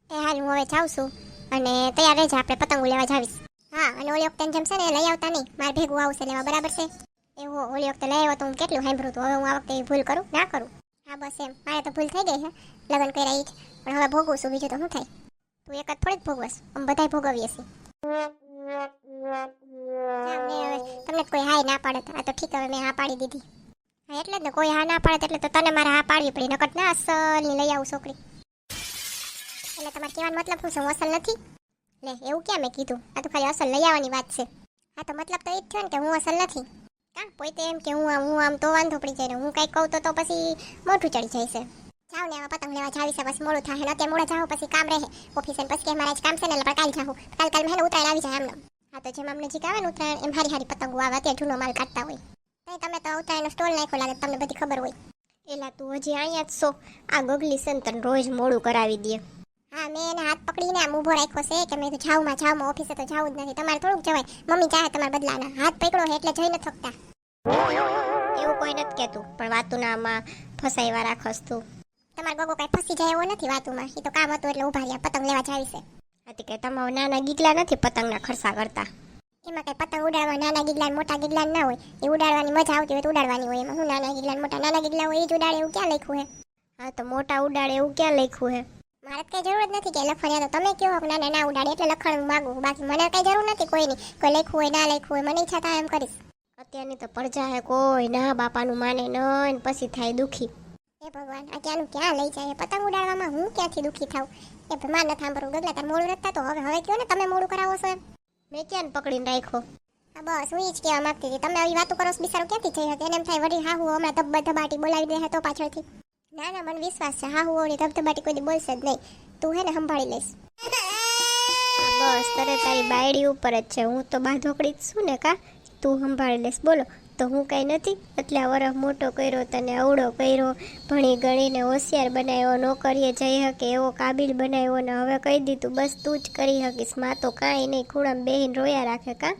એ હાલ હું હવે જાઉં છું અને તૈયાર રહેજે, આપણે પતંગો લેવા જાવીશ. હા, અને ઓલી વખતે જેમ છે ને લઈ આવતા નહીં, મારે ભેગું આવશે લેવા, બરાબર છે? એવું ઓલી વખતે લઈ આવ્યો તો હું કેટલું સાંભળ્યું હતું, હવે હું આ વખતે એ ભૂલ કરું ના કરું? હા બસ એમ, મારે તો ભૂલ થઈ ગઈ છે લગ્ન કર્યા એ જ, પણ હવે ભોગવું છું, બીજું તો શું થાય? તું એક જ થોડીક ભોગવસ, આમ બધાય ભોગવીએ છીએ. હા, મેં હવે તમને કોઈ હાય ના પાડે આ તો ઠીક, હવે મેં હા પાડી દીધી. હા એટલે જ ને, કોઈ હા ના પાડે એટલે તો તને મારે હા પાડવી પડી, નકર ના અસલની લઈ આવું છોકરી. એટલે તમારે કહેવાનો મતલબ શું છે, હું અસલ નથી? લે એવું ક્યાં મેં કીધું, આ તો ખાલી અસલ લઈ આવવાની વાત છે. હા તો મતલબ તો એ જ થયો ને કે હું અસલ નથી. હા પોતે એમ કે હું આમ તો વાંધો પડી જાય ને, હું કંઈક કહું તો પછી મોઢું ચડી જાય છે. જાવ ને આમાં પતંગ લેવા જાવી છે, પછી મોડું થાય ને, અત્યારે મોડા જાવ પછી કામ રહે ઓફિસે, પછી કે મારા કામ છે ને એટલે કાલ જાઉં, કાલ મેં ઉતરાયણ આવી જાય આમને. હા તો જેમ અમને નજીક આવે ને ઉતરાયણ, એમ હારી પતંગો આવે, અત્યારે જૂનો માલ કાઢતા હોય. નહીં તમે તો ઉતરાયણનો સ્ટોલ નાખ્યો લાગે, તમને બધી ખબર હોય. એલા તું હજી અહીંયા જ છો, આ ગગલી સંતન રોજ મોડું કરાવી દે. હા મેં એને હાથ પકડીને આમ ઊભો રાખ્યો છે કે મેં તો જાઉં ઓફિસે તો જાવું જ નથી, તમારે થોડુંક જવાય, મમ્મી ચાહે તમારા બદલાના, હાથ પકડો એટલે જઈ નથી શકતા. એવું કોઈ નથી કહેતું, પણ વાતુના આમાં ફસાઈવા રાખસ તું. તમારા ગગો કાંઈ ફસી જાય એવો નથી વાતુમાં, એ તો કામ હતું એટલે ઉભા રહ્યા, પતંગ લેવા જાવી છે. હતી કે તમારા નાના ગીગલા નથી પતંગના ખર્ચા કરતા. એમાં કઈ પતંગ ઉડાડવા નાના ગીગલા મોટા ગીગલા ના હોય, એ ઉડાડવાની મજા આવતી હોય તો ઉડાડવાની હોય, એમાં હું નાના ગીગલા મોટા, નાના ગીગલા હોય એ જ ઉડાડે એવું ક્યાં લખ્યું હે? હા તો મોટા ઉડાડે એવું ક્યાં લખ્યું હે? મારે કઈ જરૂર જ નથી કે લખવાની, તો તમે કહો કે નાના ના ઉડાડે એટલે લખણ માંગુ, બાકી મને કઈ જરૂર નથી કોઈની, કોઈ લખ્યું હોય ના લખ્યું હોય, મને ઈચ્છા થાય એમ કરીશ. અત્યારની તો પ્રજા હે કોઈ ના બાપાનું માને નહીં, પછી થાય દુખી. હે ભગવાન, અત્યારનું ક્યાં લઈ જાય, પતંગ ઉડાડવામાં હું ક્યાંથી દુખી થાઉં? એ માર ન થાંભરું, ગગલા તાર મોડું નથી થતું, હવે કયો ને તમે મોડું કરાવો છો એમ. મેં ક્યાં પકડીને રાખ્યો? હા બસ હું ઈ જ કહેવા માંગતી હતી, તમે આવી વાતો કરો બિચારો ક્યાંથી જઈ શકે, એને એમ થાય વળી હા હું હમણાં ધબાટી બોલાવી દે તો પાછળથી. ના ના મને વિશ્વાસ છે, હા હું ઓળી ધબધબાટી કોઈ દી બોલશે જ નહીં, તું હે ને સંભાળી લઈશ. બસ તારે તારી બાયડી ઉપર જ છે, હું તો બાંધોકડી જ છું ને કા, તું સંભાળી લઈશ. બોલો તો હું કાંઈ નથી, એટલા વરસ મોટો કર્યો, તને અવળો કર્યો, ભણી ગણીને હોશિયાર બનાવ્યો, નોકરીએ જઈ શકે એવો કાબિલ બનાવ્યો, ને હવે કહી દીધું બસ તું જ કરી શકીશ, માં તો કાંઈ નહીં, ખૂણામાં બેહીને રોયા રાખે કા.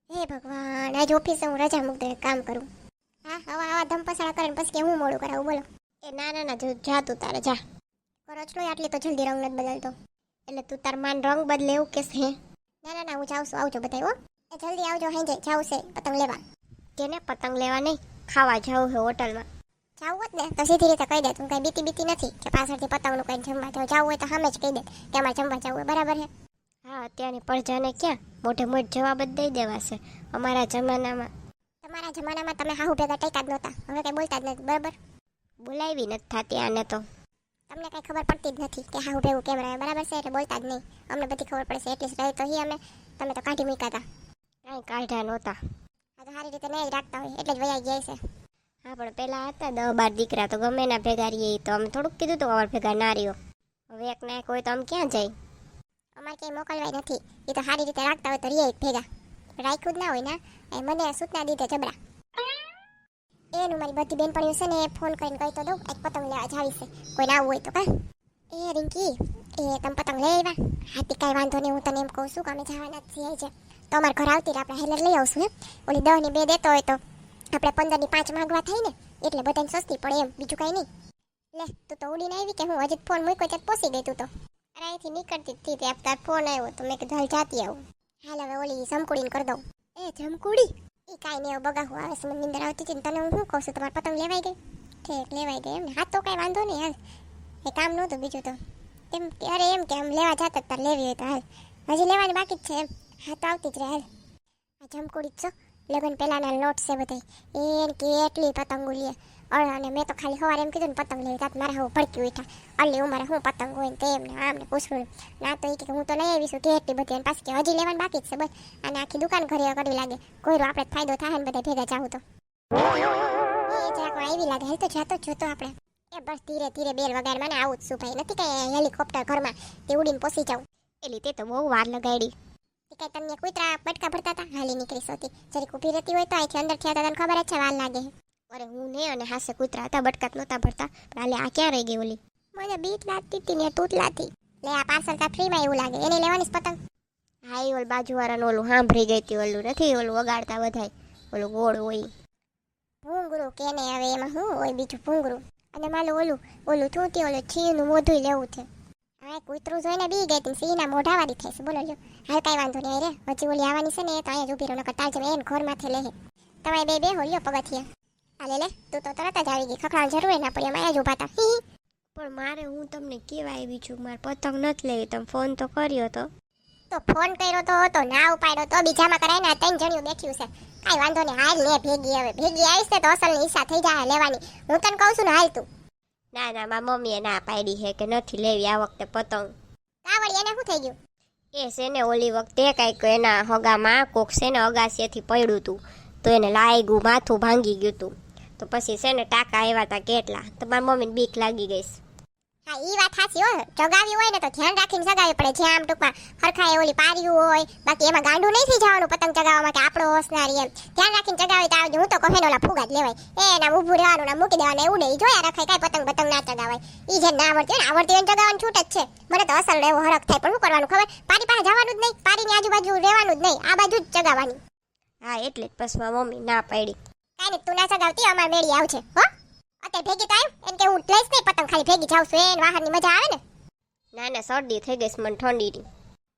હે ભગવાન, આજ ઓફિસે હું રજા મૂક દે કામ કરું. હા હવે આવા ધમપસાડા કરે પછી કે હું મોડું કરાવું બોલો. એ ના ના ના જા તું તારે જા. કરચલો આટલી તો જલ્દી રંગ નથી બદલતો. એટલે તું તાર માન રંગ બદલે એવું કેસ હે? ના ના ના હું જાઉં છું, આવજો બધા હો. એ જલ્દી આવજો, હાંજે જાઉં છે પતંગ લેવા. કેને પતંગ લેવા નહીં, ખાવા જાવું છે હોટલમાં. જાવું હોત ને તો સીધી રીતે કહી દે, તું કઈ બીતી નથી કે પાછળથી પતંગનું કઈ જમવા જાવું હોય તો સામે જ કહી દે કે અમારે જમવા જવું હોય, બરાબર છે? હા અત્યારની પ્રજાને ક્યાં મોઢે મોઢ જવાબ જ દઈ દેવા છે. અમારા જમાનામાં, તમારા જમાનામાં તમે હાહુ ભેગા ટેકા જ નહોતા, હવે કઈ બોલતા જ નથી, બરાબર? બોલાવી નથી થતી આને તો. તમને કઈ ખબર પડતી જ નથી કે હાહુ ભેગું કેમ રહે, બરાબર છે? એટલે બોલતા જ નહીં, અમને બધી ખબર પડશે, એટલી રહી તો હી અમે, તમે તો કાઢી મૂક્યા હતા. કાંઈ કાઢ્યા નહોતા. આ તો સારી રીતે નહીં રાખતા હોય એટલે જ વયા ગયા છે. હા પણ પેલા હતા 10-12 દીકરા તો ગમે ના ભેગા રહીએ, તો અમે થોડુંક કીધું તો અમારા ભેગા ના રહ્યો. હવે એક ના એક હોય તો આમ ક્યાં જાય? અમારે ક્યાંય મોકલવાય નથી, એ તો સારી રીતે રાખતા હોય તો રહીએ ભેગા, રાખ્યું જ ના હોય ને એ મને સૂચના દીધે જબરા. એનું મારી બધી બેનપણીઓ છે ને ફોન કરીને કહી તો દઉં એક પતંગ લેવા જાવી છે, કોઈ ના હોય તો કા. એ રિંકી, એ તમે પતંગ લઈ આવ્યા? હાથી કાંઈ વાંધો નહીં, હું તને એમ કહું છું કે અમે જવાના જ છીએ છે, તો અમારે ઘર આવતી રહે, આપણે હેલર લઈ આવશું હે. ઓલી 10 ની 2 દેતો હોય તો આપણે 15 ની 5 માંગવા થાય ને, એટલે બધાને સસ્તી પડે એમ, બીજું કાંઈ નહીં. લે તું તો ઉડીને આવી કે હું હજી ફોન મૂક્યો ત્યાં પહોંચી ગઈ તું તો. અરે અહીંથી નીકળતી જ હતી ત્યાં તાર ફોન આવ્યો તો મેં કીધું હાલ જાતી આવું. હાલ હવે ઓલી જમકુડીને કરી દઉં. એ જમકુડી? એ કાંઈ નહીં, બગાહું આવે છે, મને નીંદર આવતી હતી ને તને હું શું કહું છું, તમારે પતંગ લેવાઈ ગઈ? ઠીક લેવાઈ ગઈ એમ ને, હા તો કાંઈ વાંધો નહીં, હાલ એ કામ નહોતું બીજું તો. એમ કે અરે એમ કે આમ લેવા જતા તાર લેવી હોય તો હાલ, હજી લેવાની બાકી જ છે એમ. હા તો આવતી જ રહે હાલ. આ જમકુડી જ છો, લગ્ન પહેલાના લોટ છે બધા, એને કેટલી પતંગો લે. અને મેં તો ખાલી સવારે એમ કીધું ને પતંગ લેવી, તાત મારા હું ભડકી ઉઠા, અલ્લી ઉમારે હું પતંગ હોય ને તેમ ને આમ ને પૂછડું ના, તો એ કે હું તો લઈ આવીશું કેટલી બધી, અને પાછી કે હજી લેવાની બાકી જ છે બસ, અને આખી દુકાન ઘરે કરવી લાગે, કોઈ આપણે ફાયદો થાય ને બધા ભેગા જાવું તો. એ જરાક આવી લાગે, હાલ તો જાતો જ જોતો આપણે. એ બસ ધીરે ધીરે બેલ વગાડ, મને આવું જ શું ભાઈ, નથી કઈ હેલિકોપ્ટર ઘરમાં તે ઉડીને પહોંચી જાઉં. એલી તે તો બહુ વાર લગાડી. કઈ તમને કૂતરા બટકા ભરતા હતા, હાલી નીકળી હતી, જરીક ઊભી રહેતી હોય તો અહીંથી અંદર થયા તને ખબર જ છે વાર લાગે. અરે હું ને અને હાસે કૂતરા હતા, બટકા નહોતા ભરતા, પણ આલે આ ક્યાં રહી ગઈ ઓલી? મને બીક લાગતી હતી ને તૂટલાથી. લે આ પાર્સલ તા ફ્રીમાં એવું લાગે, એને લેવાની પતંગ. હા એ ઓલ બાજુવાળાનું ઓલું સાંભળી ગઈ હતી, ઓલું નથી ઓલું વગાડતા બધાય, ઓલું ગોળ હોય ભૂંગરું કેને, હવે એમાં શું હોય બીજું ભૂંગરું. અને માલું ઓલું થૂતી ઓલું છીનું મોઢું લેવું છે. હા કૂતરું જોઈને બી ગઈ તી સીના મોઢા વાળી થઈ છે બોલો લ્યો હાલ કાંઈ વાંધો નહીં રે વચ્ચે ઓલી આવવાની છે ને તો અહીંયા જ ઊભી રહો નકર તાર જેમ એને ઘોર માથે લે તમે બે હોલ્યો પગથિયા હાલે લે તું તો તરત જ આવી ગઈ ખખડાવાની જરૂર ના પડી અમે અહીંયા જ ઊભા હતા પણ મારે હું તમને કેવા આવી છું મારે પતંગ નથી લેવી તમે ફોન તો કર્યો તો ફોન કર્યો તો ના ઉપાડ્યો તો બીજામાં કરાય ને 3 જણિયું બેઠ્યું છે કાંઈ વાંધો નહીં હાલ ને ભેગી હવે ભેગી આવીશ ને તો અસલની ઈચ્છા થઈ જાય લેવાની હું તને કહું છું ને હાલ તું ના ના મારી મમ્મીએ ના પાડી છે કે નથી લેવી આ વખતે પતંગ કાવડી એને શું થઈ ગયું એ છે ને ઓલી વખતે કાંઈક એના હગામાં કોક છે ને અગાસીએથી પડ્યું હતું તો એને લાગ્યું માથું ભાંગી ગયું હતું તો પછી છે ને ટાંકા આવ્યા હતા કેટલા તો મારી મમ્મીને બીક લાગી ગઈ હા ઈ વાત સાચી હો જગાવી હોય ને તો ધ્યાન રાખીને જગાવી પડે જ્યાં આમ ટૂંકમાં ખરખાએ ઓલી પાર્યું હોય બાકી એમાં ગાંડું નહીં થઈ જવાનું પતંગ ચગાવવામાં કે આપણો હોશનારી એમ ધ્યાન રાખીને ચગાવી તો આવજો હું તો કહે ઓલા ફૂગા જ લેવાય એના ઊભું રહેવાનું ના મૂકી દેવાના ઉડે ઈ જોયા રખાય કાંઈ પતંગ ના ચગાવાય ઈ જે ના આવડતી હોય ને આવડતી હોય ચગાવવાનું છૂટ જ છે મને તો અસલ એવો હરખ થાય પણ શું કરવાનું ખબર પારી પાસે જવાનું જ નહીં પારીની આજુબાજુ રહેવાનું જ નહીં આ બાજુ જ ચગાવવાની હા એટલે જ પછી મારી મમ્મી ના પાડી કાંઈ નહીં તું ના ચગાવતી અમાર મેળી આવશે હો અત્યારે ભેગી થાય એમ કે હું લઈશ નહીં પતંગ ખાલી ભેગી જાઉં છું એને બહારની મજા આવે ને ના ના શરદી થઈ ગઈ છે મને ઠંડીની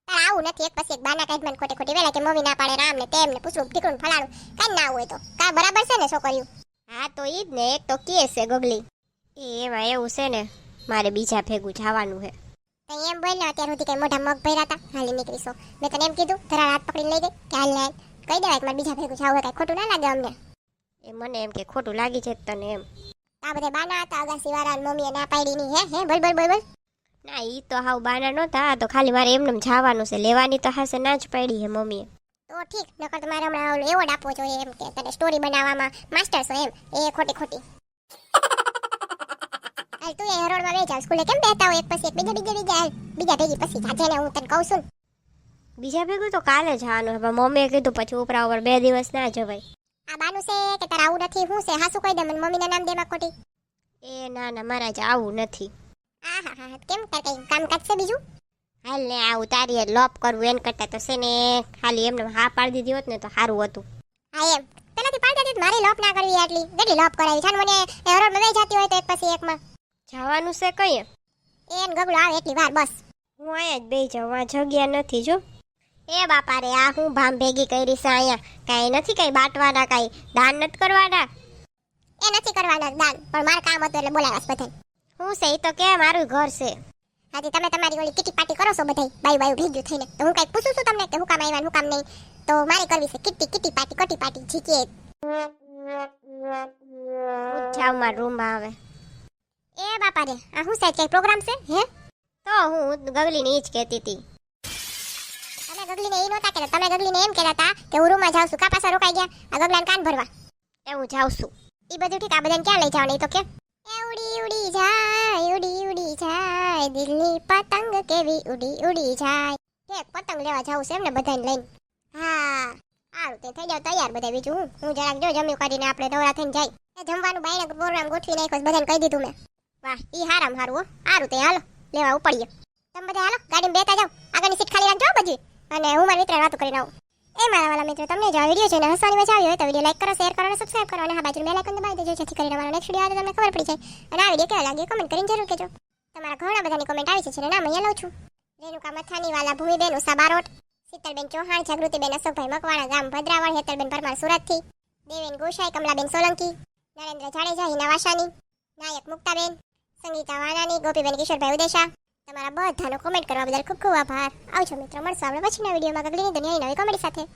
તારે આવું નથી એક પછી એક બાના કાઢ મને ખોટે ખોટી વેલા કે મમ્મી ના પાડે રામ ને તેમ ને પૂછવું ઠીકરું ફલાણું કાંઈ ના હોય તો કા બરાબર છે ને છોકરીઓ હા તો ઈ જ ને એક તો કે છે ગગલી એમાં એવું છે ને મારે બીજા ભેગું જવાનું છે તો એમ બોલ ને અત્યાર સુધી કઈ મોઢા મગ ભર્યા હતા હાલી નીકળીશો મેં તને એમ કીધું ધરા હાથ પકડી લઈ ગઈ કે હાલ ને કહી દેવાય કે મારે બીજા ભેગું જાવું કઈ ખોટું ના લાગે અમને એ મને એમ કે ખોટું લાગી છે તને એમ આ બધા બાના હતા અગાસી વાળા મમ્મીએ ના પાડી ની હે બોલ બોલ બોલ બોલ ના ઈ તો હાવ બાના નહોતા તો ખાલી મારે એમને જવાનું છે લેવાની તો હાસે ના જ પાડી હે મમ્મીએ તો ઠીક નકર તમારે હમણાં ઓલો એવોર્ડ આપવો જોઈએ એમ કે તને સ્ટોરી બનાવવામાં માસ્ટર છો એમ એ ખોટી ખોટી હાલ તું એ હરોળમાં બે જાવ સ્કૂલે કેમ બેતા હોય એક પછી એક બીજા ભેગી પછી જાજે ને હું તને કહું છું બીજા ભેગું તો કાલે જવાનું હવે મમ્મીએ કીધું પછી ઉપરા ઉપર 2 દિવસ ના જવાય આ બાનું છે કે તારા આવું નથી હું છે હાસુ કહી દે મને મમ્મીના નામ દેવા ખોટી એ ના ના મારા જ આવું નથી હા કેમ તાર કઈ કામ કાજ છે બીજું હાલ ને આવું તારી લોપ કરવું એન કરતા તો છે ને ખાલી એમને હા પાડી દીધી હોત ને તો સારું હતું હા એમ પેલાથી પાડતા હતી મારી લોપ ના કરવી આટલી કેટલી લોપ કરાવી છે મને એ હરોળમાં બે જાતી હોય તો એક પછી એકમાં જવાનું છે કઈ એન ગગડો આવે એટલી વાર બસ હું અહીંયા જ બે જાઉં આ જગ્યા નથી જો એ બાપા રે આ હું ભામ ભેગી કરી છે અહીંયા કાંઈ નથી કઈ બાટવાના કાંઈ દાન નથી કરવાના એ નથી કરવાના દાન પણ મારે કામ હતું એટલે બોલાવાસ બધાય હું છે ઈ તો કે મારું ઘર છે આજે તમે તમારી ઓલી કિટી પાર્ટી કરો છો બધાય બાયું ભેગું થઈને તો હું કઈ પૂછું છું તમને કે હું કામ આવ્યા હું કામ નહીં તો મારે કરવી છે કિટી પાર્ટી કટી પાર્ટી જીકે જાવ મારા રૂમમાં આવે એ બાપા રે આ હું સાહેબ કઈ પ્રોગ્રામ છે હે તો હું ગગલીને ઈ જ કહેતી હતી તમે ગગલીને એ નહોતા કહેતા તમે ગગલીને એમ કહેતા હતા કે હું રૂમમાં જાઉં છું કા પાછા રોકાઈ ગયા આ ગગલાને કાન ભરવા એ હું જાઉં છું એ બધું ઠીક આ બધાને ક્યાં લઈ જવાનું એ તો કે એ ઉડી જાય દિલની પતંગ કેવી ઉડી જાય ઠીક પતંગ લેવા જાવું છે એમને બધાને લઈને હા સારું તે થઈ જાવ તૈયાર બધા બીજું હું જરાક જો જમ્યું કરીને આપણે નવરા થઈને જાય એ જમવાનું બાયણે પ્રોગ્રામ ગોઠવી નાખ્યો બધાને કહી દીધું મેં વાહ ઈ હારામ હારું હો સારું તે હાલો લેવા ઉપડીએ તમે બધા હાલો ગાડીમાં બેતા જાઓ આગળની સીટ ખાલી રાખજો બધી અને હું મારા મિત્ર વાતો કરીને આવું એ મારા વાલા મિત્રો તમને જો આ વિડીયો જોઈને હસવાની મજા આવી હોય તો વિડીયો લાઈક કરો શેર કરો અને સબસ્ક્રાઇબ કરો અને હા બાજુ બેલ આઇકન દબાવી દેજો જેથી કરીને અમારો નેક્સ્ટ વિડીયો આવે તો તમને ખબર પડી જાય અને આ વિડીયો કેવો લાગ્યો કમેન્ટ કરીને જરૂર કહેજો તમારા ઘણા બધાની કોમેન્ટ આવી છે જેને નામ અહીંયા લઉં છું રેણુકા મથાની વાલા ભૂમિબેન ઉષા બારોટ શીતલબેન ચૌહાણ જાગૃતિબેન અશોકભાઈ મકવાણા ગામ ભદ્રાવળ હેતલબેન પરમાર સુરતથી દેવેન ગોસાઈ કમલાબેન સોલંકી નરેન્દ્ર જાડેજા હિના વાસાની નાયક મુક્તાબેન સંગીતા વાનાની ગોપીબેન કિશોરભાઈ ઉદેશા તમારા બધાનો કોમેન્ટ કરવા બદલ ખૂબ ખૂબ આભાર આવજો મિત્રો મળશું આપણે પછીના વિડીયોમાં ગગલીની દુનિયાની નવી કોમેડી સાથે